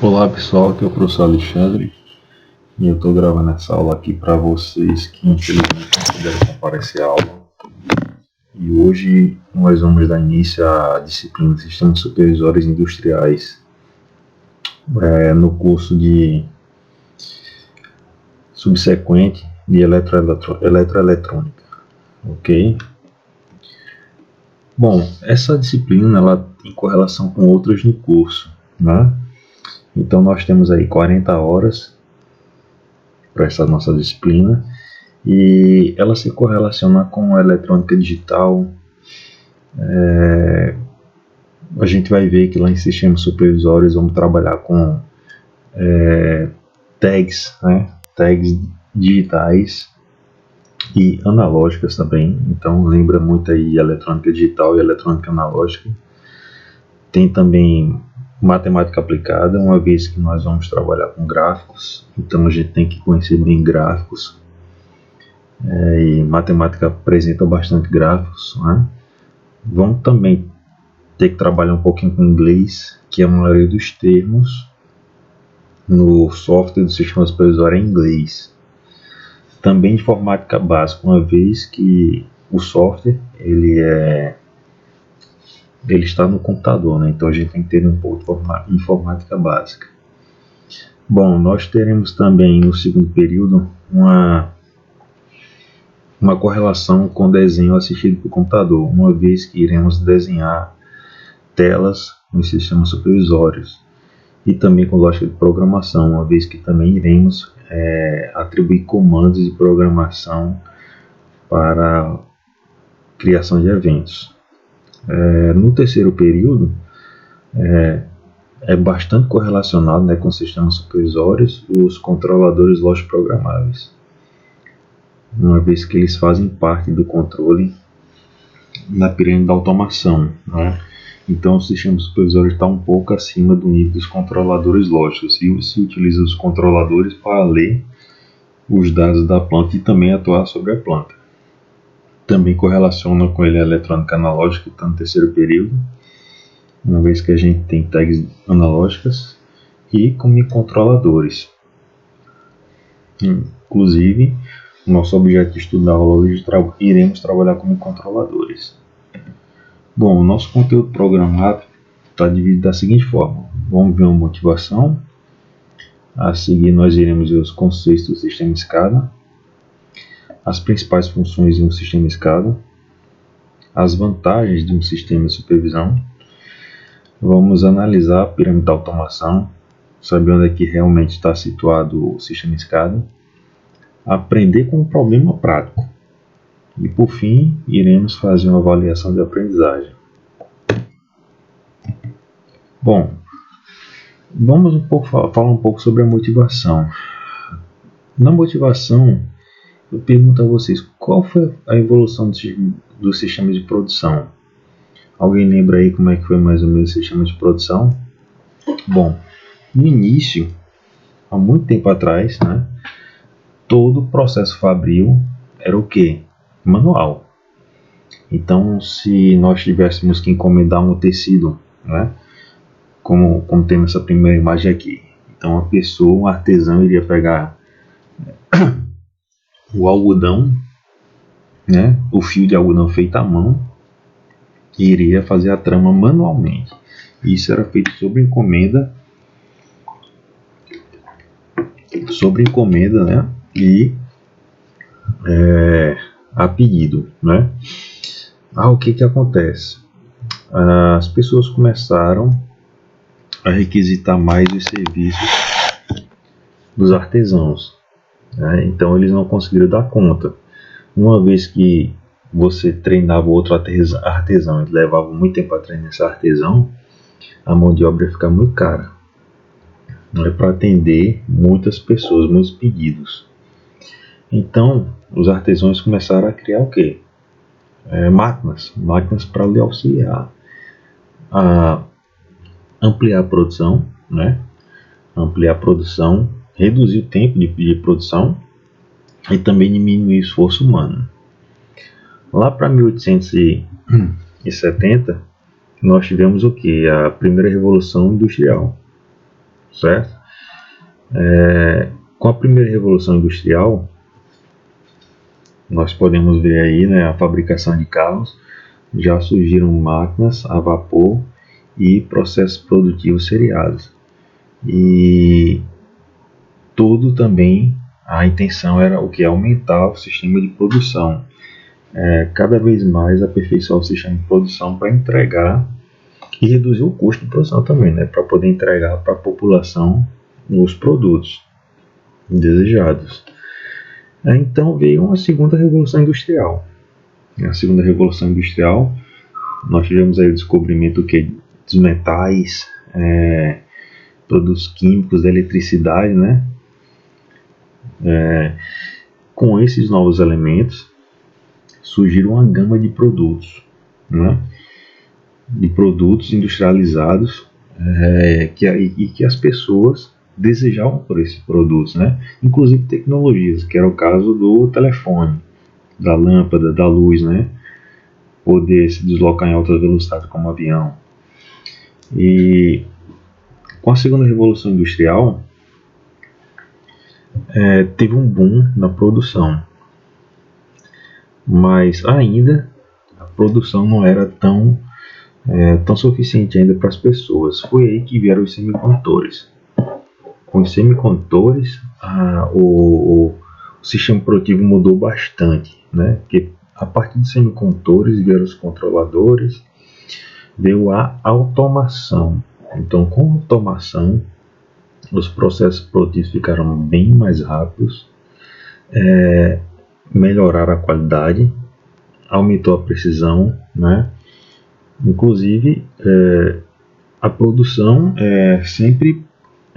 Olá pessoal, aqui é o professor Alexandre e eu estou gravando essa aula aqui para vocês que infelizmente não puderam comparecer à aula. E hoje nós vamos dar início à disciplina de Sistemas Supervisórios Industriais no curso de subsequente de Eletroeletrônica, ok? Bom, essa disciplina ela tem correlação com outras no curso, né? Então nós temos aí 40 horas para essa nossa disciplina e ela se correlaciona com a eletrônica digital. A gente vai ver que lá em sistemas supervisórios vamos trabalhar com tags, né? Tags digitais e analógicas também. Então lembra muito aí eletrônica digital e eletrônica analógica. Tem também matemática aplicada, uma vez que nós vamos trabalhar com gráficos, então a gente tem que conhecer bem gráficos, e matemática apresenta bastante gráficos, né? Vamos também ter que trabalhar um pouquinho com inglês, que a maioria dos termos no software do sistema supervisório é em inglês. Também informática básica, uma vez que o software ele está no computador, né? Então a gente tem que ter um pouco de informática básica. Bom, nós teremos também no segundo período uma correlação com desenho assistido por computador, uma vez que iremos desenhar telas nos sistemas supervisórios, e também com lógica de programação, uma vez que também iremos atribuir comandos de programação para criação de eventos. No terceiro período, é bastante correlacionado, né, com sistemas supervisórios, os controladores lógicos programáveis, uma vez que eles fazem parte do controle na pirâmide da automação, né? Então o sistema supervisório está um pouco acima do nível dos controladores lógicos e se utiliza os controladores para ler os dados da planta e também atuar sobre a planta. Também correlaciona com ele a eletrônica analógica, que está no terceiro período, uma vez que a gente tem tags analógicas e com microcontroladores. Inclusive, nosso objeto de estudo da aula hoje iremos trabalhar com microcontroladores. Bom, o nosso conteúdo programado está dividido da seguinte forma: vamos ver uma motivação, a seguir nós iremos ver os conceitos do sistema SCADA, as principais funções de um sistema SCADA, as vantagens de um sistema de supervisão, vamos analisar a pirâmide da automação, saber onde é que realmente está situado o sistema SCADA, aprender com um problema prático e, por fim, iremos fazer uma avaliação de aprendizagem. Bom, vamos falar um pouco sobre a motivação. Na motivação, eu pergunto a vocês, qual foi a evolução do sistema de produção? Alguém lembra aí como é que foi mais ou menos o sistema de produção? Bom, no início, há muito tempo atrás, né, todo o processo fabril era o quê? Manual. Então, se nós tivéssemos que encomendar um tecido, né, como tem nessa primeira imagem aqui, então a pessoa, um artesão, iria pegar o algodão, né, o fio de algodão feito à mão, e iria fazer a trama manualmente. Isso era feito sob encomenda, né, e a pedido, né? O que acontece? As pessoas começaram a requisitar mais os serviços dos artesãos, né? Então eles não conseguiram dar conta. Uma vez que você treinava outro artesão e levava muito tempo a treinar esse artesão, a mão de obra ia ficar muito cara, não é para atender muitas pessoas, muitos pedidos. Então os artesãos começaram a criar o quê? Máquinas para lhe auxiliar a ampliar a produção, né? Reduzir o tempo de produção e também diminuir o esforço humano. Lá para 1870, nós tivemos o que? A primeira revolução industrial. certo? Com a primeira revolução industrial, nós podemos ver aí, né, a fabricação de carros, já surgiram máquinas a vapor e processos produtivos seriados. E tudo também, a intenção era o que? Aumentar o sistema de produção. Cada vez mais aperfeiçoar o sistema de produção para entregar e reduzir o custo de produção também, né, para poder entregar para a população os produtos desejados. Então veio uma segunda revolução industrial. A segunda revolução industrial, nós tivemos aí o descobrimento dos metais, produtos químicos, da eletricidade, né? Com esses novos elementos surgiram uma gama de produtos, né? De produtos industrializados que as pessoas desejavam por esses produtos, né? Inclusive tecnologias, que era o caso do telefone, da lâmpada, da luz, né? Poder se deslocar em alta velocidade como avião. E com a segunda revolução industrial, teve um boom na produção, mas ainda a produção não era tão suficiente ainda para as pessoas. Foi aí que vieram os semicondutores. Com os semicondutores, o sistema produtivo mudou bastante, né? Porque a partir dos semicondutores vieram os controladores, veio a automação. Então, com a automação, os processos produtivos ficaram bem mais rápidos, melhoraram a qualidade, aumentou a precisão, né? Inclusive, a produção sempre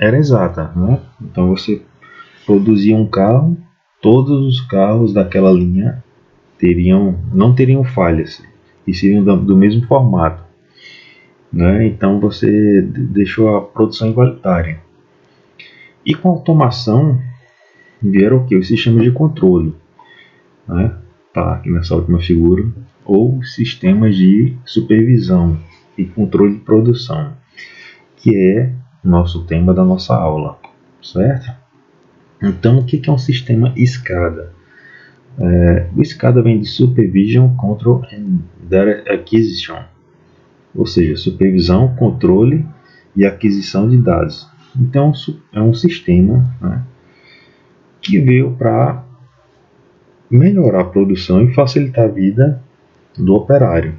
era exata, né? Então você produzia um carro, todos os carros daquela linha não teriam falhas e seriam do mesmo formato, né? Então você deixou a produção igualitária. E com a automação vieram o que? Os sistemas de controle, né? Tá aqui nessa última figura, ou sistemas de supervisão e controle de produção, que é nosso tema da nossa aula, certo? Então, o que é um sistema SCADA? O SCADA vem de Supervision, Control and Data Acquisition, ou seja, supervisão, controle e aquisição de dados. Então, é um sistema, né, que veio para melhorar a produção e facilitar a vida do operário.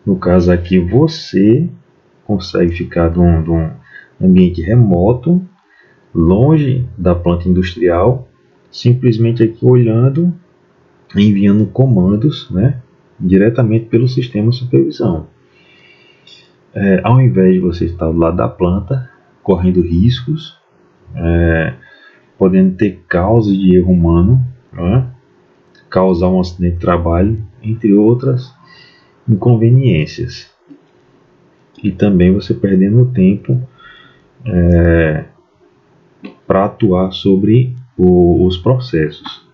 No caso aqui, você consegue ficar de um ambiente remoto, longe da planta industrial, simplesmente aqui olhando, enviando comandos, né, diretamente pelo sistema de supervisão. Ao invés de você estar do lado da planta, correndo riscos, podendo ter causas de erro humano, né, causar um acidente de trabalho, entre outras inconveniências. E também você perdendo tempo para atuar sobre os processos.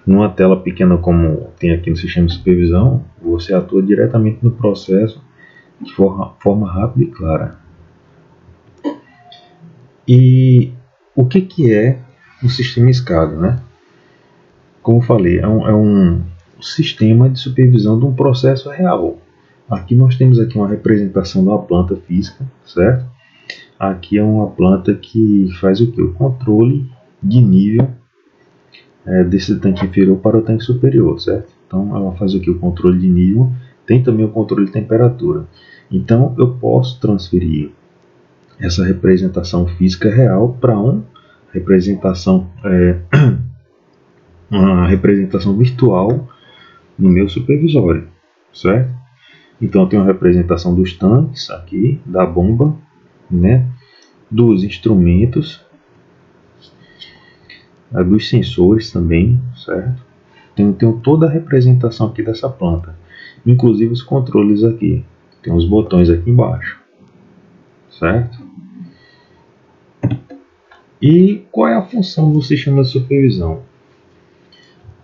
Numa tela pequena como tem aqui no sistema de supervisão, você atua diretamente no processo de forma rápida e clara. E o que é um sistema SCADA, né? Como eu falei, é um sistema de supervisão de um processo real. Aqui nós temos aqui uma representação de uma planta física, certo? Aqui é uma planta que faz o que? O controle de nível desse tanque inferior para o tanque superior, certo? Então ela faz o que? O controle de nível. Tem também o controle de temperatura. Então eu posso transferir essa representação física real para uma representação virtual no meu supervisório, certo? Então eu tenho a representação dos tanques aqui, da bomba, né, dos instrumentos, dos sensores também, certo? Tenho toda a representação aqui dessa planta, inclusive os controles aqui. Tem os botões aqui embaixo, certo? E qual é a função do sistema de supervisão?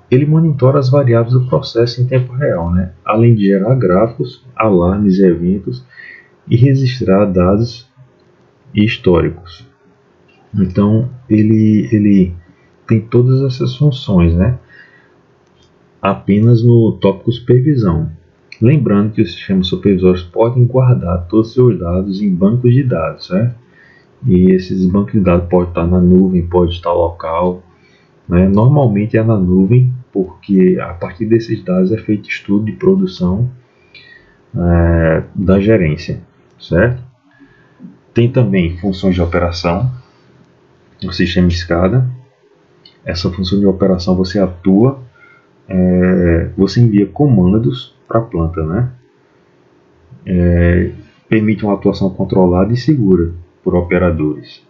Ele monitora as variáveis do processo em tempo real, né? Além de gerar gráficos, alarmes e eventos e registrar dados e históricos. Então ele tem todas essas funções, né? Apenas no tópico supervisão. Lembrando que os sistemas supervisórios podem guardar todos os seus dados em bancos de dados, certo? E esses bancos de dados podem estar na nuvem, pode estar local, né? Normalmente é na nuvem, porque a partir desses dados é feito estudo de produção da gerência, certo? Tem também funções de operação, o sistema SCADA. Essa função de operação você atua, você envia comandos para a planta, né? Permite uma atuação controlada e segura por operadores.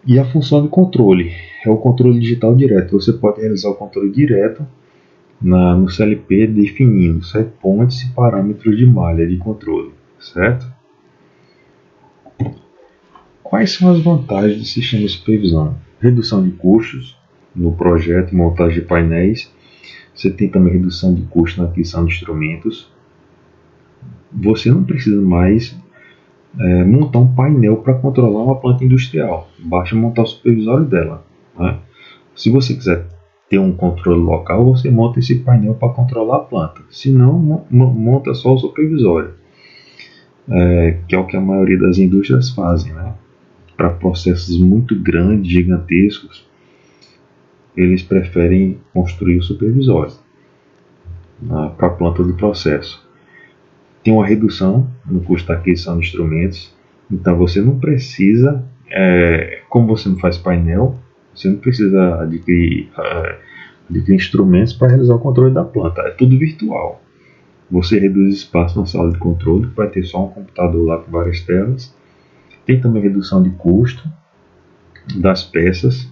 E a função de controle é o controle digital direto. Você pode realizar o controle direto no CLP definindo setpoints e parâmetros de malha de controle, certo? Quais são as vantagens do sistema de supervisão? Redução de custos no projeto e montagem de painéis. Você tem também redução de custos na aquisição de instrumentos. Você não precisa mais montar um painel para controlar uma planta industrial. Basta montar o supervisório dela, né? Se você quiser ter um controle local, você monta esse painel para controlar a planta. Se não, monta só o supervisório, que é o que a maioria das indústrias fazem, né? Para processos muito grandes, gigantescos, eles preferem construir o supervisório para a planta do processo. Tem uma redução no custo da aquisição de instrumentos, então você não precisa, como você não faz painel, você não precisa adquirir instrumentos para realizar o controle da planta, é tudo virtual. Você reduz espaço na sala de controle, que vai ter só um computador lá com várias telas. Tem também redução de custo das peças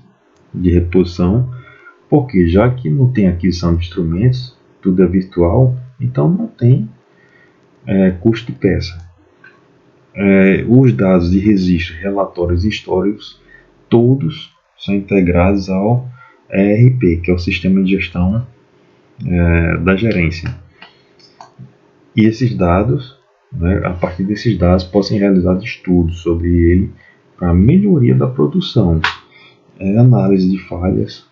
de reposição, porque já que não tem aquisição de instrumentos, tudo é virtual, então não tem custo de peça. Os dados de registro, relatórios históricos, todos são integrados ao ERP, que é o Sistema de Gestão da Gerência. E esses dados, a partir desses dados, podem ser realizados estudos sobre ele para melhoria da produção, análise de falhas,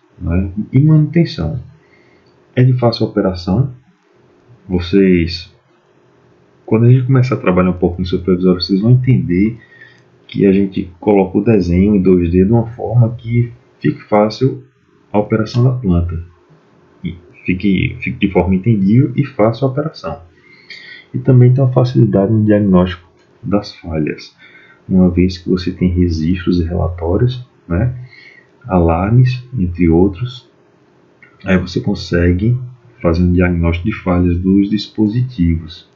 e manutenção. É de fácil operação. Quando a gente começar a trabalhar um pouco no supervisório, vocês vão entender que a gente coloca o desenho em 2D de uma forma que fique fácil a operação da planta, fique de forma entendível e fácil a operação. E também tem uma facilidade no diagnóstico das falhas, uma vez que você tem registros e relatórios, alarmes, entre outros. Aí você consegue fazer um diagnóstico de falhas dos dispositivos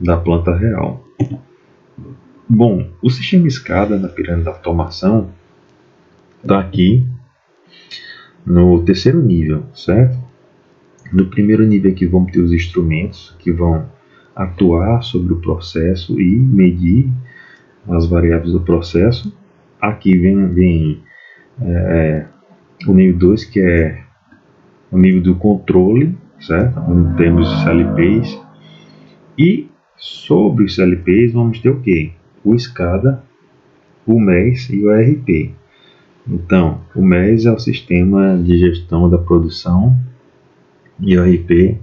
da planta real. Bom, o sistema SCADA na pirâmide da automação está aqui no terceiro nível, certo? No primeiro nível aqui vamos ter os instrumentos que vão atuar sobre o processo e medir as variáveis do processo. Aqui vem o nível 2, que é o nível do controle, certo? Onde temos os CLPs. E sobre os CLPs vamos ter o quê? O SCADA, o MES e o ERP. Então, o MES é o Sistema de Gestão da Produção e o ERP,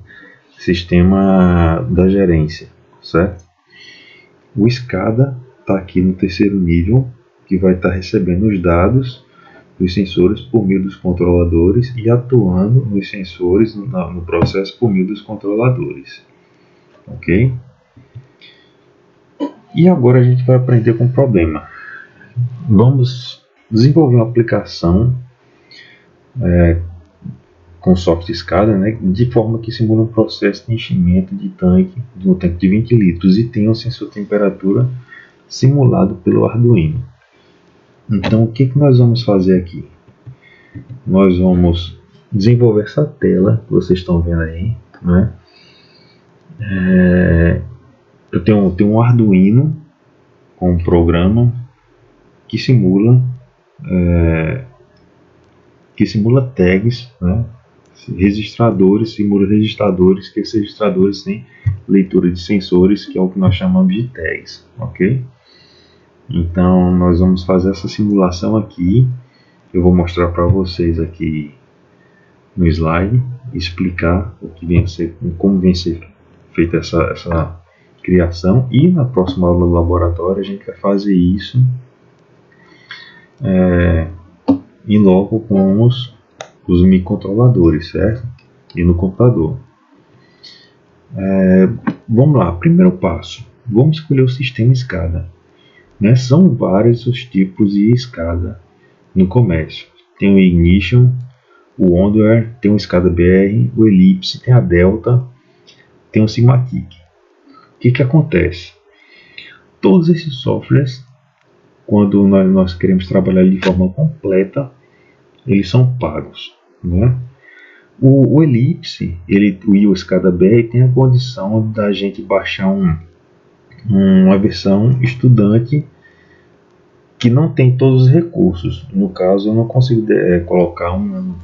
Sistema da Gerência, certo? O SCADA está aqui no terceiro nível, que vai estar recebendo os dados dos sensores por meio dos controladores e atuando nos sensores no processo por meio dos controladores. Ok? E agora a gente vai aprender com o problema. Vamos desenvolver uma aplicação com software SCADA, de forma que simula um processo de enchimento de um tanque de 20 litros e tenha um sensor de temperatura simulado pelo Arduino. Então, o que nós vamos fazer aqui? Nós vamos desenvolver essa tela que vocês estão vendo aí, eu tenho um Arduino com um programa que simula tags, registradores, simula registradores, que esses registradores têm leitura de sensores, que é o que nós chamamos de tags, ok? Então nós vamos fazer essa simulação aqui. Eu vou mostrar para vocês aqui no slide, explicar o que vem a ser, como vem a ser feita essa criação, e na próxima aula do laboratório a gente vai fazer isso e logo com os microcontroladores, certo? E no computador. Vamos lá, primeiro passo, vamos escolher o sistema SCADA. Né? São vários os tipos de SCADA no comércio. Tem o Ignition, o Onware, tem o SCADA BR, o Ellipse, tem a Delta, tem o Sigmatic. O que acontece? Todos esses softwares, quando nós queremos trabalhar de forma completa, eles são pagos. Né? O Ellipse e o SCADA BR tem a condição da gente baixar uma versão estudante que não tem todos os recursos. No caso, eu não consigo colocar um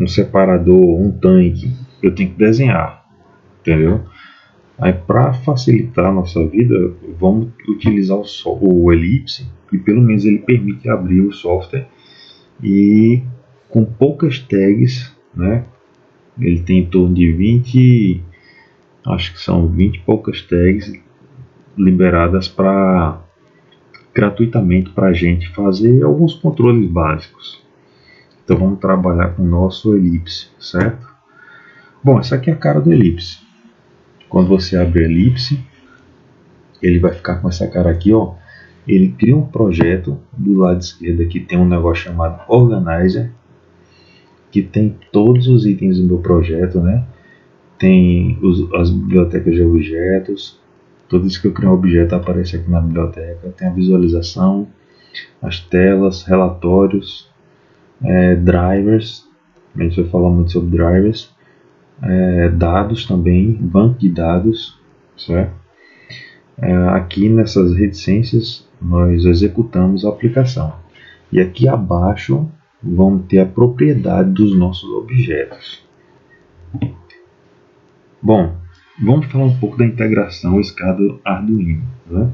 separador, um tanque. Eu tenho que desenhar, entendeu? Aí, para facilitar a nossa vida, vamos utilizar o Ellipse, que pelo menos ele permite abrir o software e com poucas tags, né? Ele tem em torno de 20, acho que são 20 e poucas tags liberadas gratuitamente para a gente fazer alguns controles básicos. Então vamos trabalhar com o nosso Ellipse, certo? Bom, essa aqui é a cara do Ellipse. Quando você abre o Ellipse, ele vai ficar com essa cara aqui, ó. Ele cria um projeto, do lado esquerdo aqui tem um negócio chamado Organizer, que tem todos os itens do meu projeto, né? Tem as bibliotecas de objetos. Toda vez que eu criar um objeto aparece aqui na biblioteca. Tem a visualização, as telas, relatórios, drivers. A gente vai falar muito sobre drivers. Dados também, banco de dados, certo? Aqui nessas reticências nós executamos a aplicação. E aqui abaixo vamos ter a propriedade dos nossos objetos. Bom, vamos falar um pouco da integração SCADA-Arduino. Né?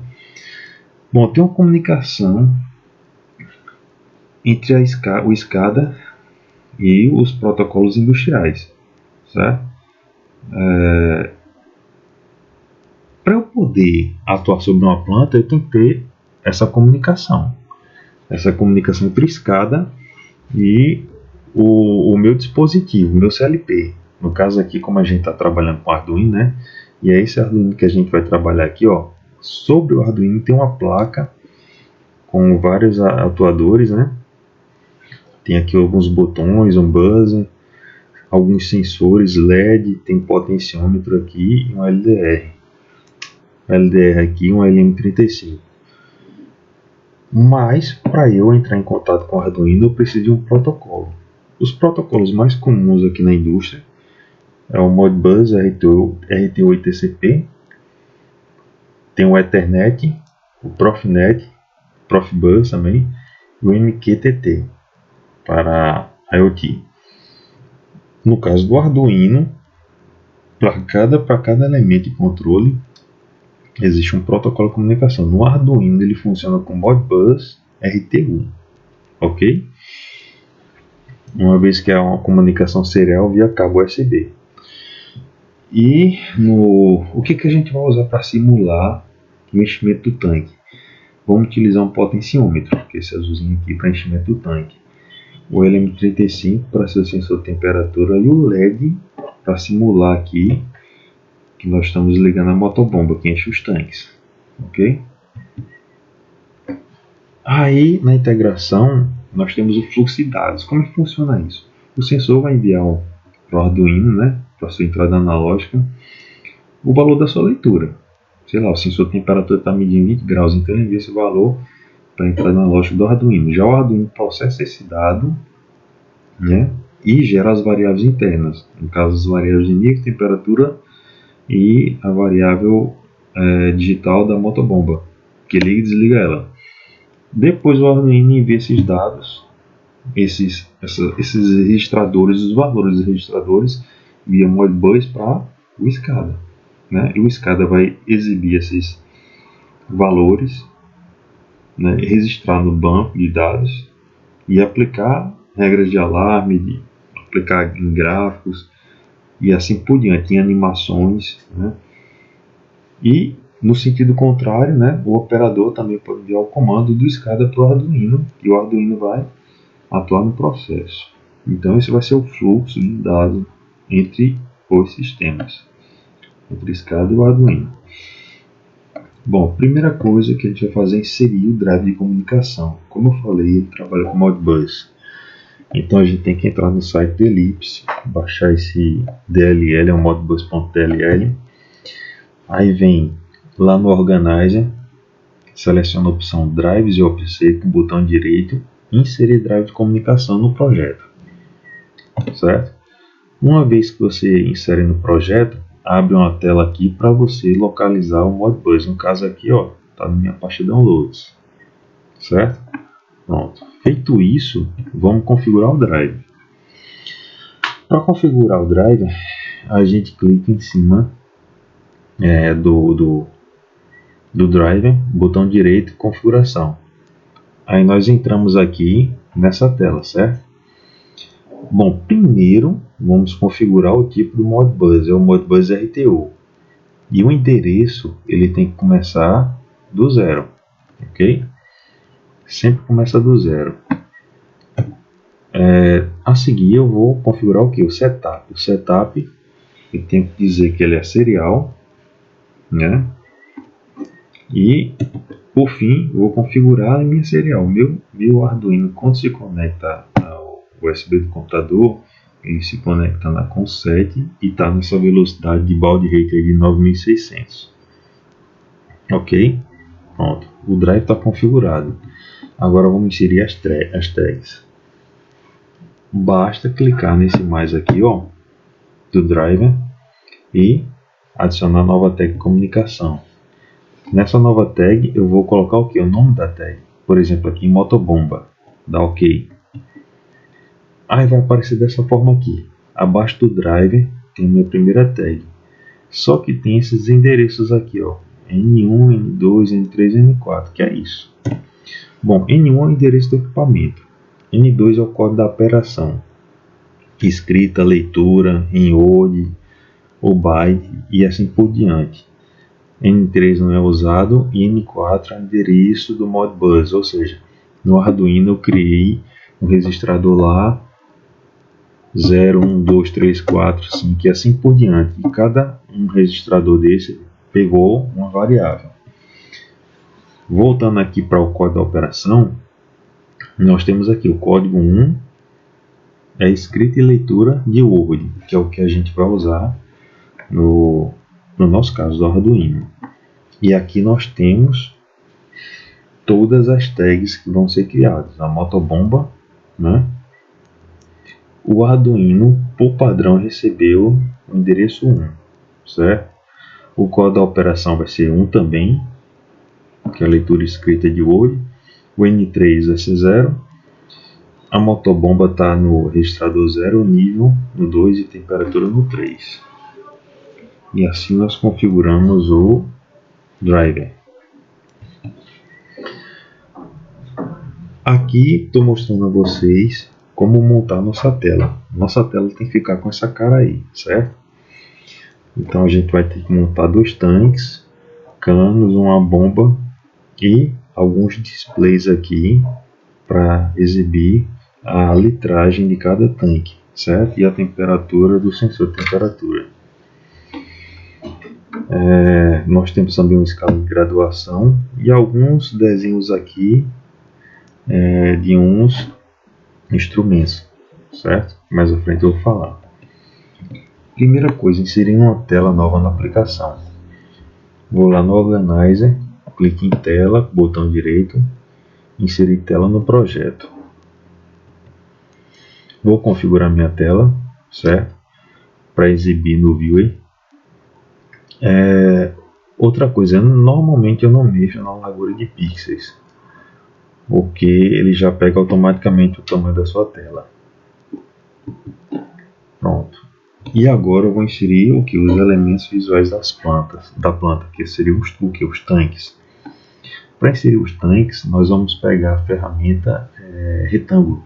Bom, tem uma comunicação entre o SCADA e os protocolos industriais. Certo? Para eu poder atuar sobre uma planta, eu tenho que ter essa comunicação entre SCADA e o meu dispositivo, o meu CLP. No caso aqui, como a gente está trabalhando com Arduino, né? E é esse Arduino que a gente vai trabalhar aqui, ó. Sobre o Arduino tem uma placa com vários atuadores, né? Tem aqui alguns botões, um buzzer, alguns sensores LED, tem potenciômetro aqui e um LDR. LDR aqui, um LM35. Mas, para eu entrar em contato com o Arduino, eu preciso de um protocolo. Os protocolos mais comuns aqui na indústria é o Modbus RT8TCP, tem o Ethernet, o Profinet, Profibus também, e o MQTT para IoT. No caso do Arduino, para cada elemento de controle, existe um protocolo de comunicação. No Arduino ele funciona com Modbus RT1, ok? Uma vez que é uma comunicação serial via cabo USB. E o que a gente vai usar para simular o enchimento do tanque? Vamos utilizar um potenciômetro, que é esse azulzinho aqui para enchimento do tanque. O LM35 para ser o sensor de temperatura e o LED para simular aqui que nós estamos ligando a motobomba que enche os tanques, ok? Aí na integração nós temos o fluxo de dados. Como é que funciona isso? O sensor vai enviar para o Arduino, né, para a sua entrada analógica, o valor da sua leitura. Sei lá, o sensor de temperatura está medindo 20 graus, então ele envia esse valor para a entrada analógica do Arduino. Já o Arduino processa esse dado, né, e gera as variáveis internas. No caso, as variáveis de nível, temperatura e a variável digital da motobomba, que liga e desliga ela. Depois o Arduino envia esses dados, esses registradores, os valores dos registradores, via Modbus para o SCADA. Né? E o SCADA vai exibir valores, né, registrar no banco de dados e aplicar regras de alarme, aplicar em gráficos e assim por diante, em animações, né? E no sentido contrário, né, o operador também pode enviar o comando do SCADA para o Arduino e o Arduino vai atuar no processo. Então esse vai ser o fluxo de dados entre os sistemas, entre o SCADA e o Arduino. Bom, a primeira coisa que a gente vai fazer é inserir o drive de comunicação. Como eu falei, ele trabalha com Modbus. Então a gente tem que entrar no site do Ellipse, baixar esse DLL, é o modbus.dll. Aí vem lá no Organizer, seleciona a opção Drives e OPC com o botão direito, inserir drive de comunicação no projeto, certo? Uma vez que você insere no projeto, abre uma tela aqui para você localizar o Modbus. No caso aqui, ó, tá na minha pasta Downloads, certo? Pronto. Feito isso, vamos configurar o drive. Para configurar o drive, a gente clica em cima do driver, botão direito, configuração. Aí nós entramos aqui nessa tela, certo? Bom, primeiro vamos configurar o tipo do Modbus, é o Modbus RTU. E o endereço ele tem que começar do zero, ok? Sempre começa do zero. A seguir eu vou configurar o que? O setup. O setup eu tenho que dizer que ele é serial, né? E por fim eu vou configurar a minha serial. Meu Arduino, quando se conecta ao USB do computador, ele se conecta na COM7 e está nessa velocidade de baud rate de 9600. Ok? Pronto. O drive está configurado. Agora vamos inserir as tags. Basta clicar nesse mais aqui, ó, do driver e adicionar nova tag de comunicação. Nessa nova tag eu vou colocar o que? O nome da tag. Por exemplo, aqui motobomba. Dá OK. Aí vai aparecer dessa forma aqui. Abaixo do driver tem a minha primeira tag. Só que tem esses endereços aqui, ó. N1, N2, N3, N4. Que é isso? Bom, N1 é o endereço do equipamento. N2 é o código da operação. Escrita, leitura, em Word, ou byte e assim por diante. N3 não é usado e N4 é o endereço do Modbus, ou seja, no Arduino eu criei um registrador lá 0, 1, 2, 3, 4, 5 e assim por diante. E cada um registrador desse pegou uma variável. Voltando aqui para o código da operação, nós temos aqui o código 1, é escrita e leitura de Word, que é o que a gente vai usar no nosso caso do Arduino. E aqui nós temos todas as tags que vão ser criadas. A motobomba, né? O Arduino, por padrão, recebeu o endereço 1, certo? O código da operação vai ser 1 também, que é a leitura escrita de Word. O N3 vai ser 0. A motobomba está no registrador 0, nível no 2 e temperatura no 3. E assim nós configuramos o driver. Aqui estou mostrando a vocês como montar nossa tela. Nossa tela tem que ficar com essa cara aí, certo? Então a gente vai ter que montar 2 tanques, canos, uma bomba e alguns displays aqui para exibir a litragem de cada tanque, certo? E a temperatura do sensor de temperatura. Nós temos também uma escala de graduação e alguns desenhos aqui de uns instrumentos, certo? Mais à frente eu vou falar. Primeira coisa, inserir uma tela nova na aplicação. Vou lá no Organizer, clique em tela, botão direito, inserir tela no projeto. Vou configurar minha tela, certo? Para exibir no Viewer. Outra coisa, normalmente eu não mexo na largura de pixels, porque ele já pega automaticamente o tamanho da sua tela. Pronto. E agora eu vou inserir os elementos visuais da planta, que seriam os tanques. Para inserir os tanques, nós vamos pegar a ferramenta retângulo.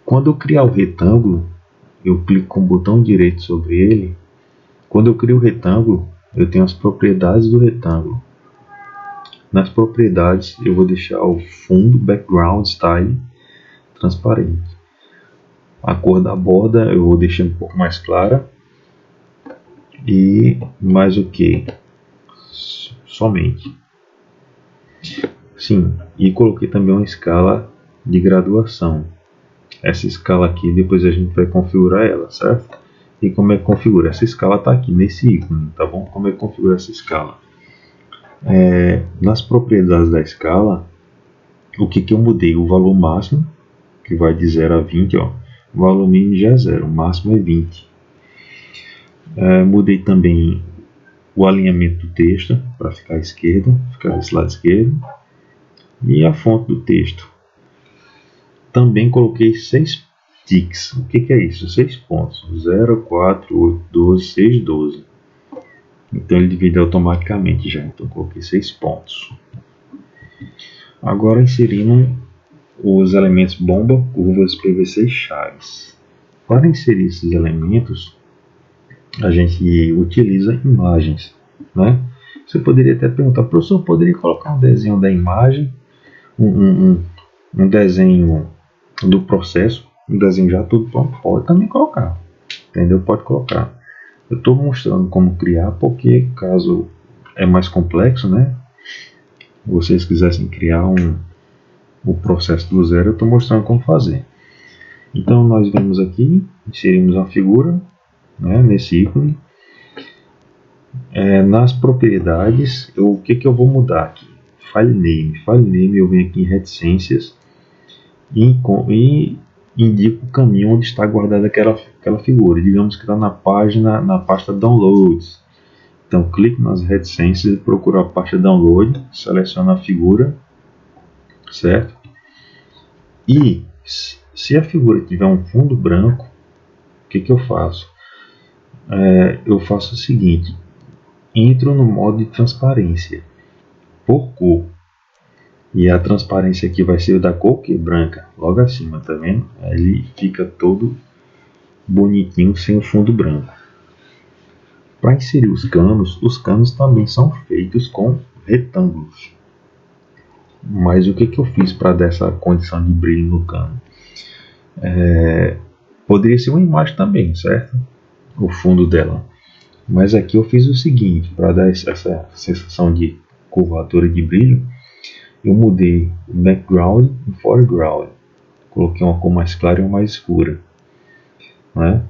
Quando eu criar o retângulo, eu clico com o botão direito sobre ele. Quando eu crio o retângulo, eu tenho as propriedades do retângulo. Nas propriedades, eu vou deixar o fundo, background style, transparente. A cor da borda eu vou deixar um pouco mais clara. E mais o que? Somente. Sim, e coloquei também uma escala de graduação. Essa escala aqui, depois a gente vai configurar ela, certo? E como é que configura? Essa escala está aqui nesse ícone, tá bom? Como é que configura essa escala? Nas propriedades da escala, o que eu mudei? O valor máximo, que vai de 0 a 20, ó. O valor mínimo já é 0, o máximo é 20. Mudei também o alinhamento do texto para ficar à esquerda, ficar desse lado esquerdo. E a fonte do texto. Também coloquei 6 ticks. O que é isso? 6 pontos. 0, 4, 8, 12, 6, 12. Então ele divide automaticamente já. Então coloquei 6 pontos. Agora inserindo os elementos bomba, curvas, PVC e chaves. Para inserir esses elementos, a gente utiliza imagens, né? Você poderia até perguntar, professor, poderia colocar um desenho da imagem, um desenho do processo, um desenho já tudo pronto? Pode também colocar, entendeu? Pode colocar. Eu estou mostrando como criar, porque caso é mais complexo, né? Vocês quisessem criar o processo do zero, eu estou mostrando como fazer. Então nós vemos aqui, inserimos uma figura, né, nesse ícone. Nas propriedades, o que eu vou mudar aqui? File name, eu venho aqui em reticências e indico o caminho onde está guardada aquela figura. Digamos que está na página, na pasta downloads. Então clique nas reticências e procuro a pasta download, seleciono a figura, certo? E se a figura tiver um fundo branco, o que eu faço? Eu faço o seguinte: entro no modo de transparência por cor, e a transparência aqui vai ser da cor que branca, logo acima, tá vendo? Ele fica todo bonitinho sem o fundo branco. Para inserir os canos também são feitos com retângulos. Mas o que eu fiz para dar essa condição de brilho no cano? Poderia ser uma imagem também, certo? O fundo dela. Mas aqui eu fiz o seguinte, para dar essa sensação de curvatura de brilho, eu mudei o background e foreground. Coloquei uma cor mais clara e uma mais escura, né?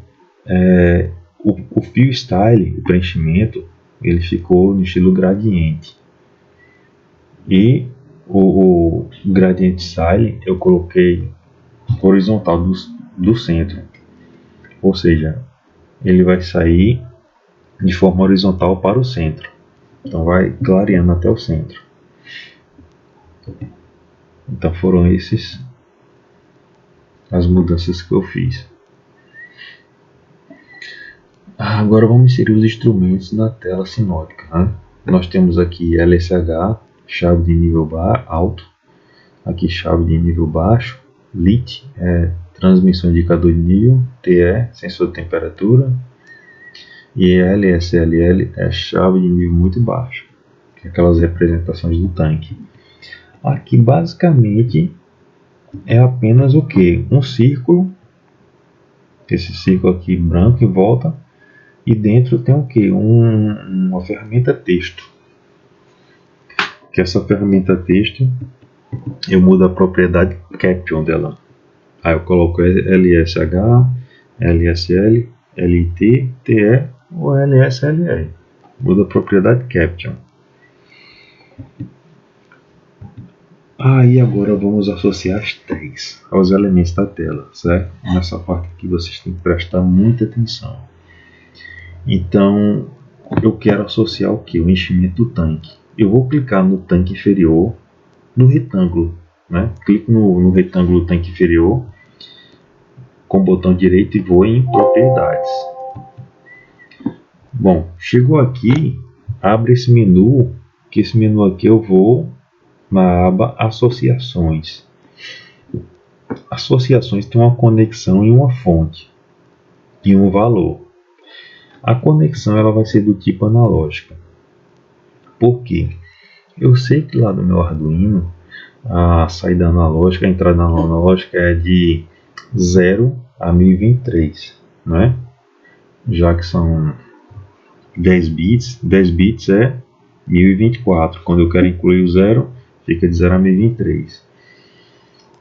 O fill style, o preenchimento, ele ficou no estilo gradiente. E o gradient style eu coloquei horizontal do centro. Ou seja, ele vai sair de forma horizontal para o centro. Então vai clareando até o centro. Então foram as mudanças que eu fiz. Agora vamos inserir os instrumentos na tela sinótica, né? Nós temos aqui LSH, chave de nível alto, aqui chave de nível baixo, LIT, transmissão indicador de nível, TE, sensor de temperatura, e LSLL é chave de nível muito baixo, que é aquelas representações do tanque. Aqui basicamente é apenas o que? Um círculo, esse círculo aqui branco em volta, e dentro tem o que? Uma ferramenta texto. Que essa ferramenta texto eu mudo a propriedade caption dela. Aí eu coloco LSH, LSL, LT, TE ou LSLR. Muda a propriedade caption. Aí agora vamos associar as tags aos elementos da tela, certo? Nessa parte aqui vocês têm que prestar muita atenção. Então eu quero associar o que? O enchimento do tanque. Eu vou clicar no tanque inferior do retângulo, né? Clico no retângulo do tanque inferior com o botão direito e vou em propriedades. Bom, chegou aqui, abre esse menu, que esse menu aqui eu vou na aba Associações. Associações tem uma conexão em uma fonte e um valor. A conexão ela vai ser do tipo analógica. Por quê? Eu sei que lá do meu Arduino a saída analógica, a entrada analógica é de 0 a 1023, né? Já que são 10 bits é 1024. Quando eu quero incluir o 0, fica de 0 a 1023.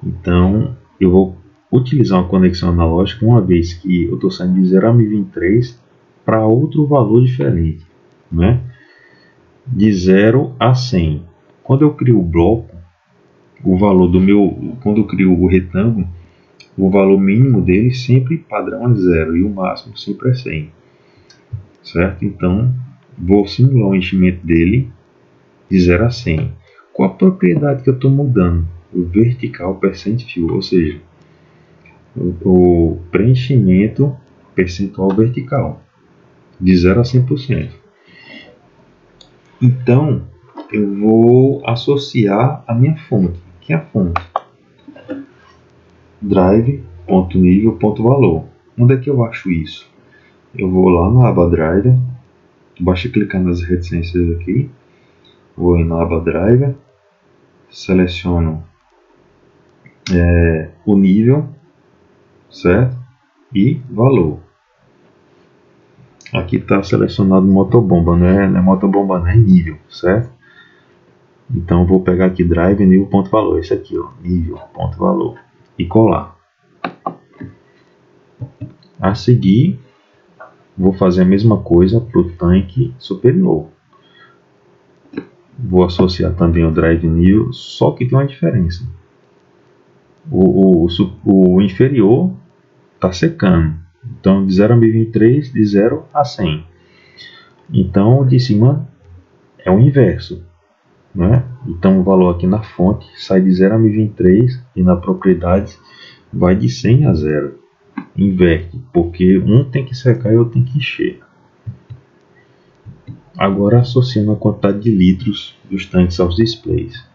Então, eu vou utilizar uma conexão analógica uma vez que eu estou saindo de 0 a 1023 para outro valor diferente, né? De 0 a 100. Quando eu crio o bloco, o valor do meu, quando eu crio o retângulo, o valor mínimo dele sempre padrão é 0 e o máximo sempre é 100, certo? Então, vou simular o enchimento dele de 0 a 100. Qual a propriedade que eu estou mudando? O vertical percent fill, ou seja, o preenchimento percentual vertical, de 0 a 100%. Então, eu vou associar a minha fonte. Que é a fonte? Drive.nível.valor. Onde é que eu acho isso? Eu vou lá na aba Drive, basta clicar nas reticências aqui, vou na aba Drive, seleciono o nível, certo? E valor. Aqui está selecionado motobomba, não é motobomba, não é nível, certo? Então eu vou pegar aqui Drive nível.valor, esse aqui, ó, nível.valor, e colar. A seguir, vou fazer a mesma coisa para o tanque superior. Vou associar também o drive nível, só que tem uma diferença. O inferior está secando. Então, de 0 a 1023, de 0 a 100. Então, o de cima é o inverso, né? Então, o valor aqui na fonte sai de 0 a 1023 e na propriedade vai de 100 a 0. Inverte, porque um tem que secar e outro tem que encher. Agora, associando a quantidade de litros dos tanques aos displays.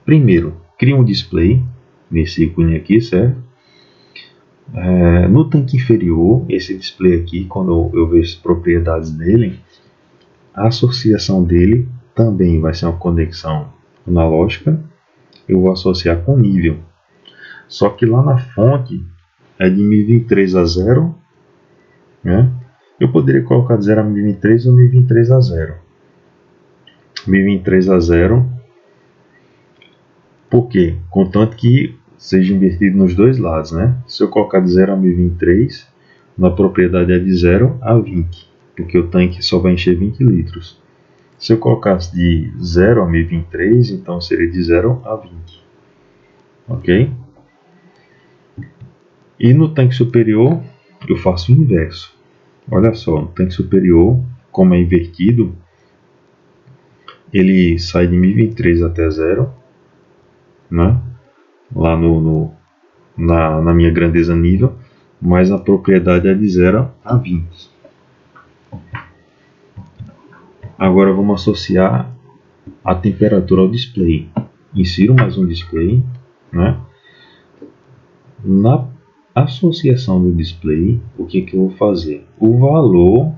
Primeiro, cria um display nesse ícone aqui, certo? No tanque inferior, esse display aqui, quando eu vejo as propriedades dele, a associação dele também vai ser uma conexão analógica. Eu vou associar com nível. Só que lá na fonte é de 1023 a 0, né? Eu poderia colocar de 0 a 1023 ou 1023 a 0. 1023 a 0. Por quê? Contanto que seja invertido nos dois lados, né? Se eu colocar de 0 a 1023, na propriedade é de 0 a 20, porque o tanque só vai encher 20 litros. Se eu colocasse de 0 a 1023, então seria de 0 a 20. Ok? E no tanque superior, eu faço o inverso. Olha só, no tanque superior, como é invertido, ele sai de 1023 até 0, né? Lá na minha grandeza nível, mas a propriedade é de 0 a 20. Agora vamos associar a temperatura ao display. Insiro mais um display, né? Na associação do display, o que eu vou fazer? O valor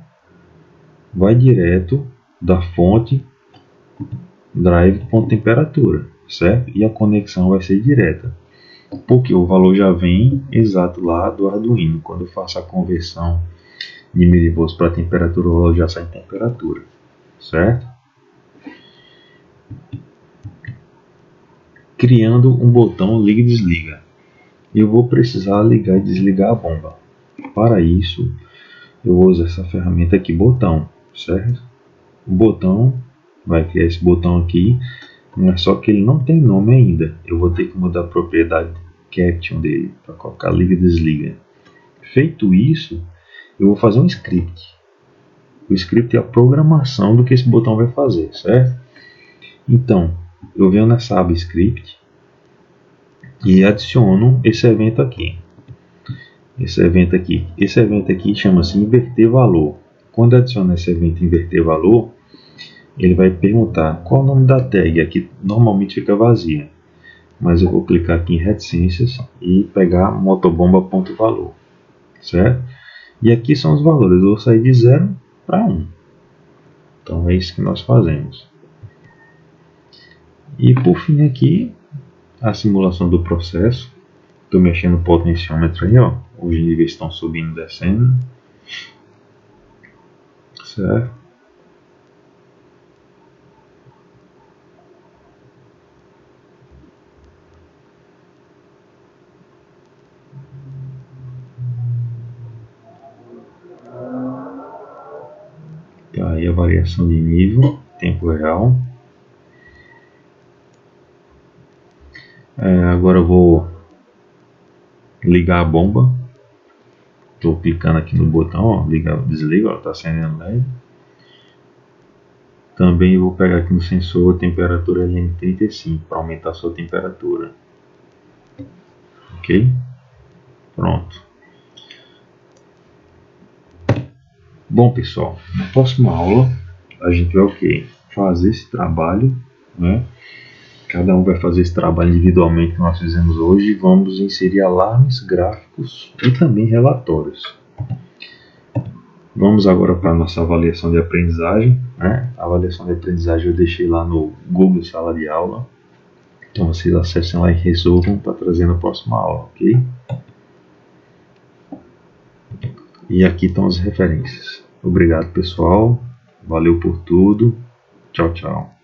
vai direto da fonte drive.temperatura, certo? E a conexão vai ser direta, porque o valor já vem exato lá do Arduino. Quando eu faço a conversão de milivolts para temperatura, o valor já sai em temperatura, certo? Criando um botão liga e desliga. Eu vou precisar ligar e desligar a bomba. Para isso, eu vou usar essa ferramenta aqui, botão, certo? O botão vai criar esse botão aqui, mas só que ele não tem nome ainda. Eu vou ter que mudar a propriedade caption dele para colocar liga e desliga. Feito isso, eu vou fazer um script. O script é a programação do que esse botão vai fazer, certo? Então, eu venho nessa aba script e adiciono esse evento aqui. Esse evento aqui chama-se inverter valor. Quando eu adiciono esse evento inverter valor, ele vai perguntar qual o nome da tag. Aqui normalmente fica vazia, mas eu vou clicar aqui em reticências e pegar motobomba.valor, certo? E aqui são os valores, eu vou sair de 0 para 1. Então é isso que nós fazemos. E por fim aqui, a simulação do processo. Estou mexendo o potenciômetro aí, ó. Os níveis estão subindo e descendo. Certo? Tá aí a variação de nível, tempo real. Agora eu vou ligar a bomba. Estou clicando aqui no botão, ó, liga, desliga, está acendendo LED. Também vou pegar aqui no sensor a temperatura LM35 para aumentar a sua temperatura. Ok? Pronto. Bom pessoal, na próxima aula a gente vai o quê? Fazer esse trabalho, né? Cada um vai fazer esse trabalho individualmente que nós fizemos hoje e vamos inserir alarmes, gráficos e também relatórios. Vamos agora para a nossa avaliação de aprendizagem, né? A avaliação de aprendizagem eu deixei lá no Google Sala de Aula. Então vocês acessem lá e resolvam para trazer na próxima aula, ok? E aqui estão as referências. Obrigado pessoal, valeu por tudo, tchau tchau.